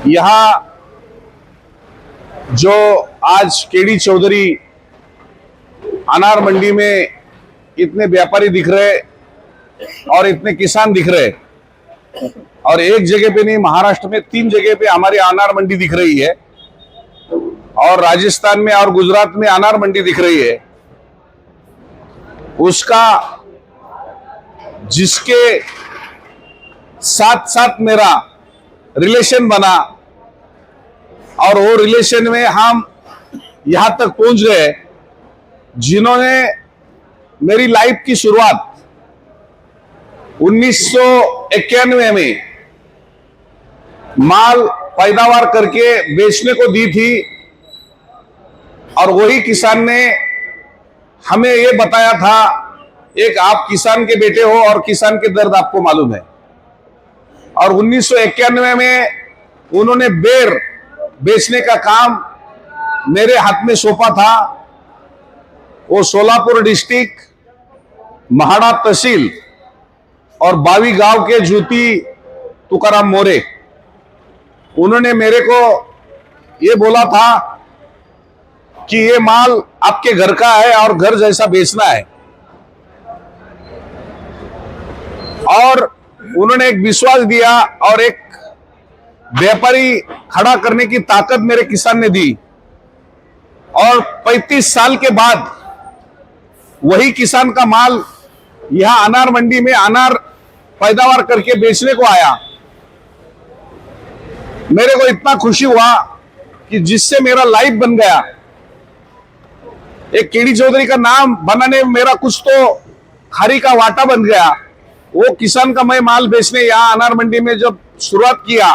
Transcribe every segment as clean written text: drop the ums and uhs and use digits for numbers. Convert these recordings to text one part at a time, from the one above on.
यहाँ जो आज केडी चौधरी अनार मंडी में इतने व्यापारी दिख रहे और इतने किसान दिख रहे, और एक जगह पे नहीं, महाराष्ट्र में 3 जगह पे हमारी अनार मंडी दिख रही है, और राजस्थान में और गुजरात में अनार मंडी दिख रही है। उसका जिसके साथ साथ मेरा रिलेशन बना और वो रिलेशन में हम यहां तक पहुंच गए, जिन्होंने मेरी लाइफ की शुरुआत 1991 में माल पैदावार करके बेचने को दी थी, और वही किसान ने हमें ये बताया था, एक आप किसान के बेटे हो और किसान के दर्द आपको मालूम है। और 1991 में उन्होंने बेर बेचने का काम मेरे हाथ में सौंपा था। वो सोलापुर डिस्ट्रिक्ट, महाड़ा तहसील और बावी गांव के ज्योति तुकाराम मोरे, उन्होंने मेरे को ये बोला था कि ये माल आपके घर का है और घर जैसा बेचना है। और उन्होंने एक विश्वास दिया और एक व्यापारी खड़ा करने की ताकत मेरे किसान ने दी। और 35 साल के बाद वही किसान का माल यहां अनार मंडी में अनार पैदावार करके बेचने को आया। मेरे को इतना खुशी हुआ कि जिससे मेरा लाइफ बन गया। एक केडी चौधरी का नाम बनाने में मेरा कुछ तो खारी का वाटा बन गया। वो किसान का मैं माल बेचने यहाँ अनार मंडी में जब शुरुआत किया,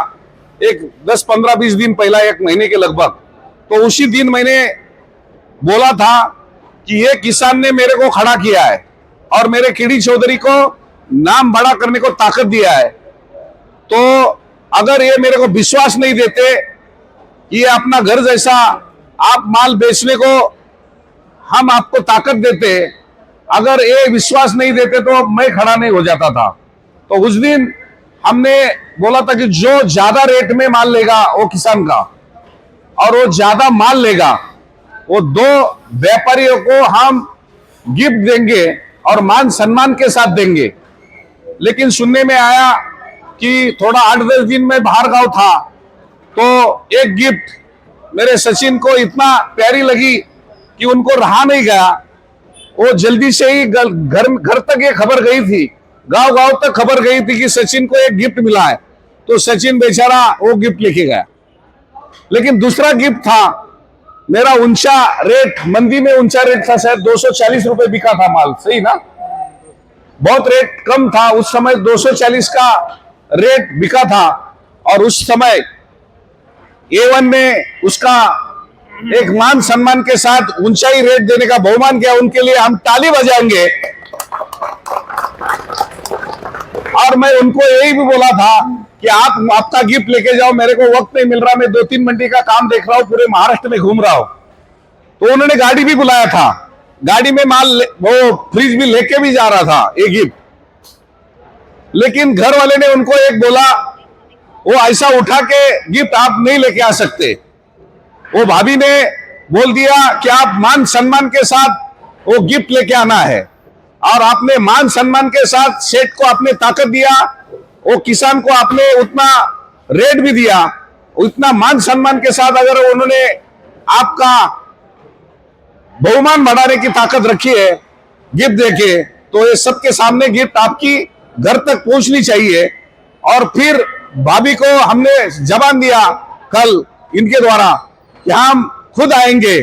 एक 10-15-20 दिन पहला, 1 महीने के लगभग, तो उसी दिन मैंने बोला था कि ये किसान ने मेरे को खड़ा किया है और मेरे केडी चौधरी को नाम बड़ा करने को ताकत दिया है। तो अगर ये मेरे को विश्वास नहीं देते, ये अपना घर जैसा आप माल बेचने को हम आपको ताकत देते, अगर ये विश्वास नहीं देते तो मैं खड़ा नहीं हो जाता था। तो उस दिन हमने बोला था कि जो ज्यादा रेट में माल लेगा वो किसान का, और वो ज्यादा माल लेगा वो 2 व्यापारियों को हम गिफ्ट देंगे और मान सम्मान के साथ देंगे। लेकिन सुनने में आया कि थोड़ा 8-10 दिन में बाहर गांव था, तो एक गिफ्ट मेरे सचिन को इतना प्यारी लगी कि उनको रहा नहीं गया। वो जल्दी से ही घर तक ये खबर गई थी, गांव तक खबर गई थी कि सचिन को एक गिफ्ट मिला है। तो सचिन बेचारा वो गिफ्ट लेके गया। लेकिन दूसरा गिफ्ट था मेरा ऊंचा रेट, मंदी में ऊंचा रेट था, शायद 240 रुपए बिका था माल, सही ना? बहुत रेट कम था उस समय, 240 का रेट बिका था। और उस समय A1 ने उसका एक मान सम्मान के साथ ऊंचाई रेट देने का बहुमान किया। उनके लिए हम ताली बजाएंगे। और मैं उनको यही भी बोला था कि आप आपका गिफ्ट लेके जाओ, मेरे को वक्त नहीं मिल रहा, मैं 2-3 मंडी का काम देख रहा हूं, पूरे महाराष्ट्र में घूम रहा हूं। तो उन्होंने गाड़ी भी बुलाया था, गाड़ी में माल वो फ्रिज भी लेके भी जा रहा था ये गिफ्ट। लेकिन घर वाले ने उनको एक बोला, वो ऐसा उठा के गिफ्ट आप नहीं लेके आ सकते। वो भाभी ने बोल दिया कि आप मान सम्मान के साथ वो गिफ्ट लेके आना है। और आपने मान सम्मान के साथ सेठ को आपने ताकत दिया, वो किसान को आपने उतना रेट भी दिया, उतना मान सम्मान के साथ अगर उन्होंने आपका बहुमान बढ़ाने की ताकत रखी है गिफ्ट देके, तो ये सबके सामने गिफ्ट आपकी घर तक पहुंचनी चाहिए। और फिर भाभी को हमने जबान दिया कल इनके द्वारा कि हम खुद आएंगे।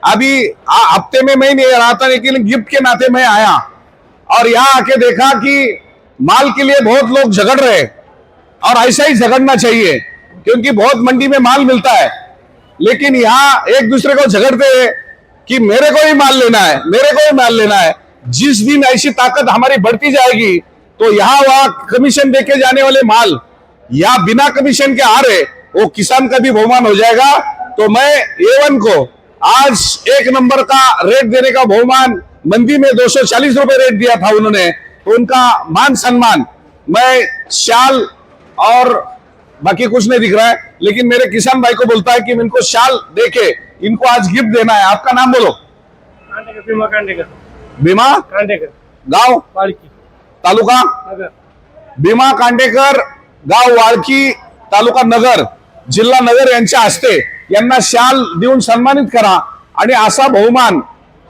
अभी हफ्ते में मैं नहीं रहा था, लेकिन गिफ्ट के नाते मैं आया और यहाँ आके देखा कि माल के लिए बहुत लोग झगड़ रहे, और ऐसा ही झगड़ना चाहिए क्योंकि बहुत मंडी में माल मिलता है। लेकिन यहाँ एक दूसरे को झगड़ते हैं कि मेरे को ही माल लेना है, मेरे को ही माल लेना है। जिस दिन ऐसी ताकत हमारी बढ़ती जाएगी तो यहाँ वहां कमीशन देके जाने वाले माल या बिना कमीशन के आ रहे, वो किसान का भी बहुमान हो जाएगा। तो मैं A1 को आज 1 नंबर का रेट देने का बहुमान, मंदी में 240 रुपए रेट दिया था उन्होंने, तो उनका मान सम्मान मैं शाल और बाकी कुछ नहीं दिख रहा है। लेकिन मेरे किसान भाई को बोलता है कि इनको शाल देके इनको आज गिफ्ट देना है। आपका नाम बोलो। भीमा कांडेकर। भीमा कांडेकर, गाव वाळकी, तालुका नगर। भीमा कांडेकर, गाव वाळकी, तालुका नगर, जिल्हा नगर यांच्या हस्ते यांना शाल देऊन सन्मानित करा। आणि असा बहुमान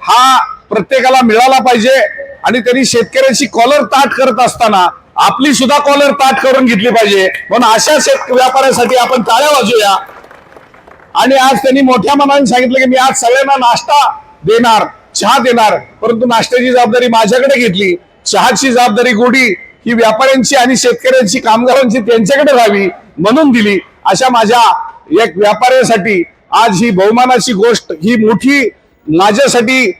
हा प्रत्येकाला मिळाला पाहिजे। आणि त्यांनी शेतकऱ्याची कॉलर ताट करत असताना आपली सुद्धा कॉलर ताट करून घेतली पाहिजे। म्हणून अशा व्यापाऱ्यासाठी आपण टाळ्या वाजूया। आणि आज त्यांनी मोठ्या मनाने सांगितलं की मी आज सगळ्यांना नाश्ता देणार, चहा देणार, परंतु नाश्त्याची जबाबदारी माझ्याकडे घेतली, चहाची जबाबदारी गोडी ही व्यापाऱ्यांची आणि शेतकऱ्यांची, कामगारांची त्यांच्याकडे राहावी म्हणून दिली। अशा माझ्या एक व्यापाऱ्यासाठी आज ही बहुमानाची गोष्ट ही मोठी, माझ्यासाठी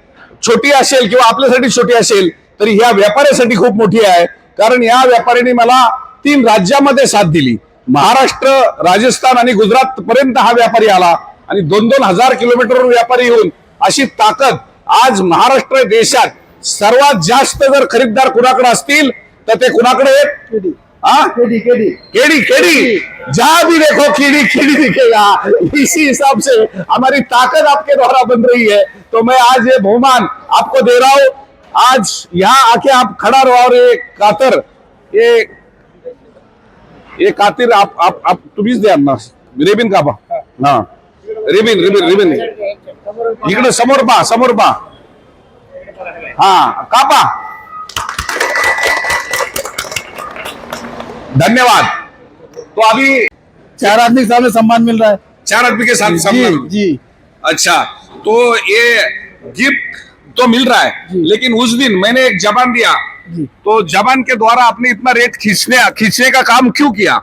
छोटी असेल किंवा आपल्यासाठी छोटी असेल तरी ह्या व्यापाऱ्यासाठी खूप मोठी आहे। कारण या व्यापाऱ्यांनी मला 3 राज्यामध्ये साथ दिली। महाराष्ट्र, राजस्थान आणि गुजरात पर्यंत हा व्यापारी आला आणि 2-2 हजार किलोमीटरवर व्यापारी येऊन अशी ताकद आज महाराष्ट्र देशात सर्वात जास्त जर खरीददार कुणाकडे असतील तर ते कुणाकडे आहेत? केडी केडी केडी, जहां भी देखो कीड़ी कीड़ी दिखेगा। इसी हिसाब से हमारी ताकत आपके द्वारा बन रही है। तो मैं आज ये बहुमान आपको दे रहा हूं। आज यहाँ आके आप खड़ा रहो और ये कातर, ये कातिर आप तुम्हीच द्या ना। रिबिन कापा। हा, रिबिन रिबिन रिबिन इकडे समोर पा। हा, कापा। धन्यवाद। तो अभी 4 आदमी के सामने सम्मान मिल रहा है। 4 आदमी के साथ जी सम्मान। जी अच्छा, तो ये गिफ्ट तो मिल रहा है, लेकिन उस दिन मैंने एक जबान दिया, तो जबान के द्वारा आपने इतना रेट खींचने का काम क्यों किया?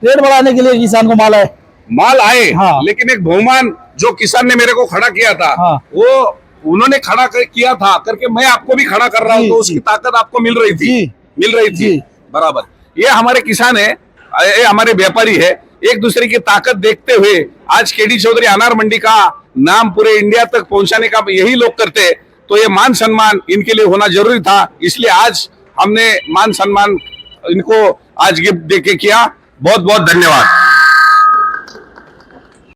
रेट बढ़ाने के लिए किसान को माल है। माल आए, हाँ। लेकिन एक बहुमान जो किसान ने मेरे को खड़ा किया था, हाँ। वो उन्होंने खड़ा किया था करके मैं आपको भी खड़ा कर रहा हूँ, जी, तो उसकी ताकत आपको मिल रही थी। जी। मिल रही थी, जी। बराबर। ये हमारे किसान है, ये हमारे व्यापारी है। एक दूसरे की ताकत देखते हुए आज केडी चौधरी अनार मंडी का नाम पूरे इंडिया तक पहुंचाने का यही लोग करते, तो ये मान सम्मान इनके लिए होना जरूरी था। इसलिए आज हमने मान सम्मान इनको आज गिफ्ट देके किया। बहुत बहुत धन्यवाद।